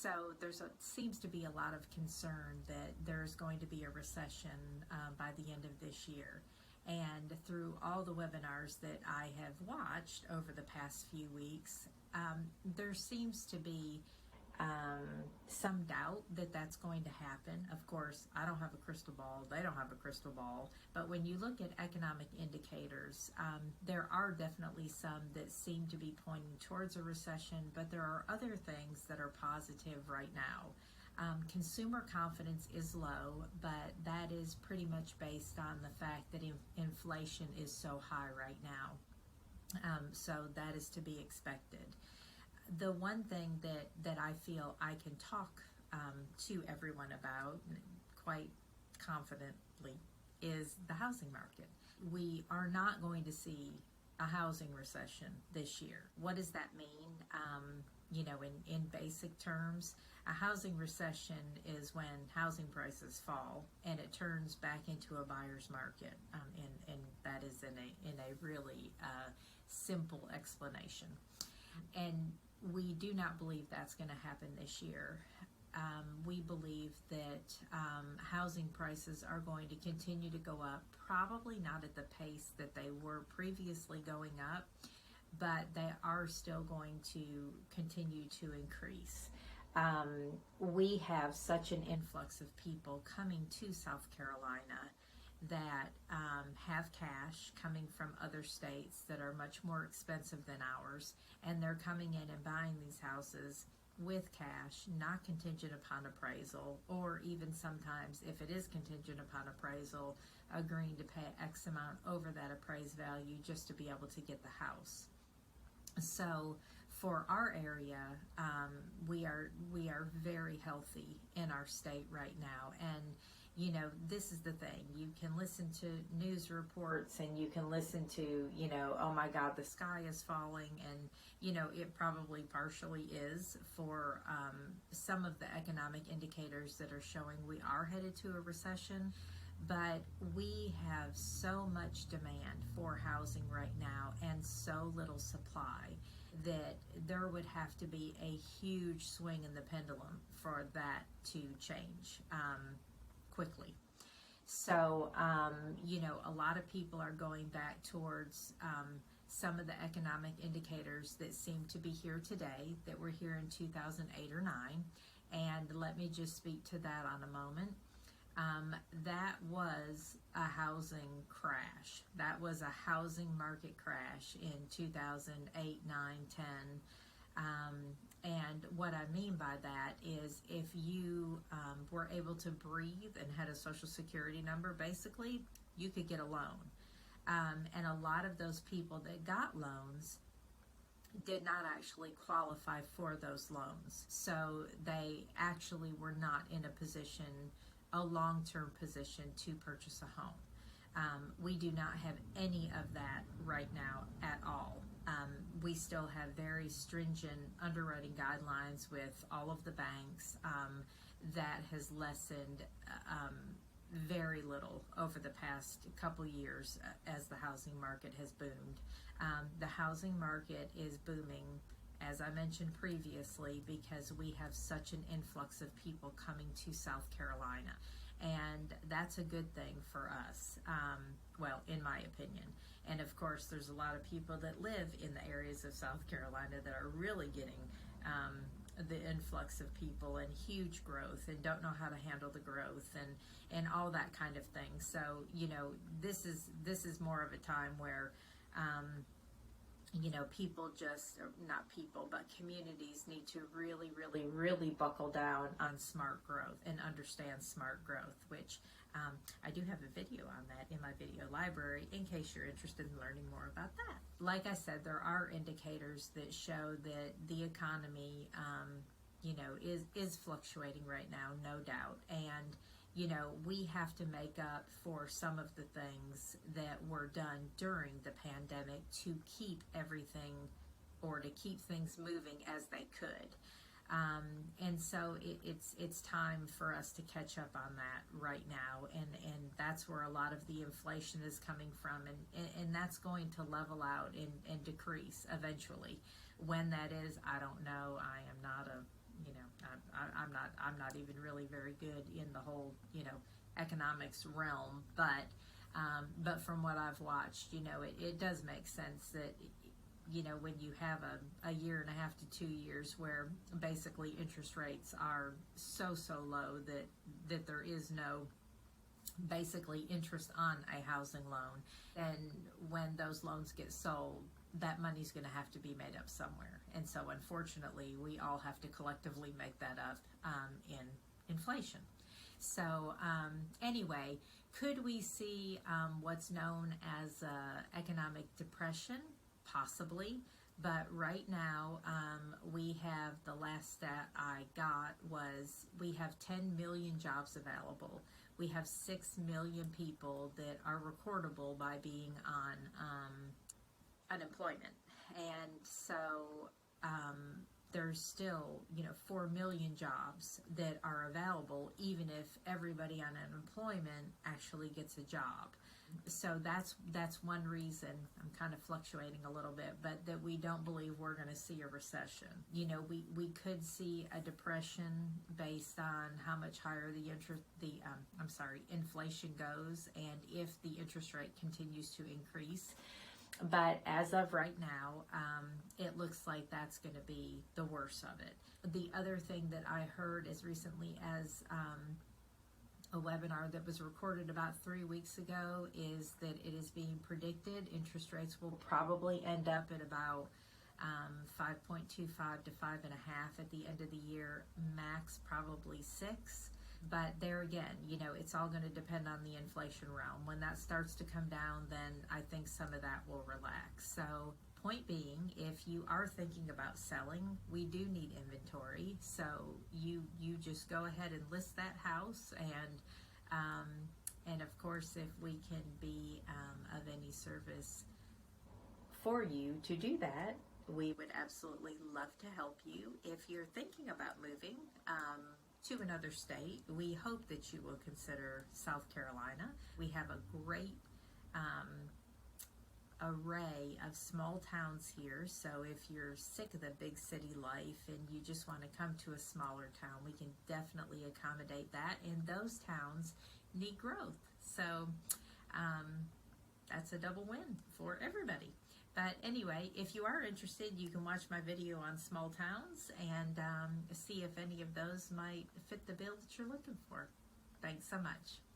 So seems to be a lot of concern that there's going to be a recession by the end of this year. And through all the webinars that I have watched over the past few weeks, there seems to be some doubt that that's going to happen. Of course, I don't have a crystal ball. They don't have a crystal ball. But when you look at economic indicators, there are definitely some that seem to be pointing towards a recession, but there are other things that are positive right now. Consumer confidence is low, but that is pretty much based on the fact that inflation is so high right now. So that is to be expected. The one thing that I feel I can talk to everyone about quite confidently is the housing market. We are not going to see a housing recession this year. What does that mean? In basic terms, a housing recession is when housing prices fall and it turns back into a buyer's market, and that is in a really simple explanation. And we do not believe that's going to happen this year. We believe that housing prices are going to continue to go up, probably not at the pace that they were previously going up, but they are still going to continue to increase. We have such an influx of people coming to South Carolina that have cash coming from other states that are much more expensive than ours, and they're coming in and buying these houses with cash, not contingent upon appraisal, or even sometimes, if it is contingent upon appraisal, agreeing to pay X amount over that appraised value just to be able to get the house. So for our area, we are very healthy in our state right now. And this is the thing. You can listen to news reports and you can listen to, oh my God, the sky is falling. And, it probably partially is for some of the economic indicators that are showing we are headed to a recession. But we have so much demand for housing right now and so little supply that there would have to be a huge swing in the pendulum for that to change quickly. So, a lot of people are going back towards some of the economic indicators that seem to be here today, that were here in 2008 or 9. And let me just speak to that on a moment. That was a housing crash. That was a housing market crash in 2008, 9, 10. And what I mean by that is if you were able to breathe and had a social security number, basically, you could get a loan. And a lot of those people that got loans did not actually qualify for those loans. So they actually were not in a long-term position to purchase a home. We do not have any of that right now at all. We still have very stringent underwriting guidelines with all of the banks. That has lessened very little over the past couple years as the housing market has boomed. The housing market is booming, as I mentioned previously, because we have such an influx of people coming to South Carolina. And that's a good thing for us, well, in my opinion. And of course, there's a lot of people that live in the areas of South Carolina that are really getting the influx of people and huge growth and don't know how to handle the growth and all that kind of thing. So, this is more of a time where communities need to really, really, really buckle down on smart growth and understand smart growth, which I do have a video on that in my video library in case you're interested in learning more about that. Like I said, there are indicators that show that the economy, is fluctuating right now, no doubt. And we have to make up for some of the things that were done during the pandemic to keep everything or to keep things moving as they could. And so it's time for us to catch up on that right now. And that's where a lot of the inflation is coming from. And that's going to level out and decrease eventually. When that is, I don't know. I am not a I'm not even really very good in the whole, economics realm, but from what I've watched, it does make sense that, when you have a year and a half to 2 years where basically interest rates are so low that there is no basically interest on a housing loan, then when those loans get sold, that money's going to have to be made up somewhere. And so unfortunately, we all have to collectively make that up in inflation. So anyway, could we see what's known as economic depression? Possibly. But right now, we have, the last stat I got was we have 10 million jobs available. We have 6 million people that are recordable by being on unemployment. And so there's still, 4 million jobs that are available, even if everybody on unemployment actually gets a job. So that's one reason, I'm kind of fluctuating a little bit, but that we don't believe we're going to see a recession. We could see a depression based on how much higher inflation goes, and if the interest rate continues to increase. But as of right now, it looks like that's going to be the worst of it. The other thing that I heard as recently as a webinar that was recorded about 3 weeks ago is that it is being predicted interest rates will probably end up at about 5.25 to 5.5 at the end of the year, max probably 6. But there again, it's all going to depend on the inflation realm. When that starts to come down, then I think some of that will relax. So point being, if you are thinking about selling, we do need inventory. So you just go ahead and list that house, and of course, if we can be of any service for you to do that, we would absolutely love to help you. If you're thinking about moving to another state, we hope that you will consider South Carolina. We have a great array of small towns here, so if you're sick of the big city life and you just want to come to a smaller town, we can definitely accommodate that, and those towns need growth. So that's a double win for everybody. But anyway, if you are interested, you can watch my video on small towns and see if any of those might fit the bill that you're looking for. Thanks so much.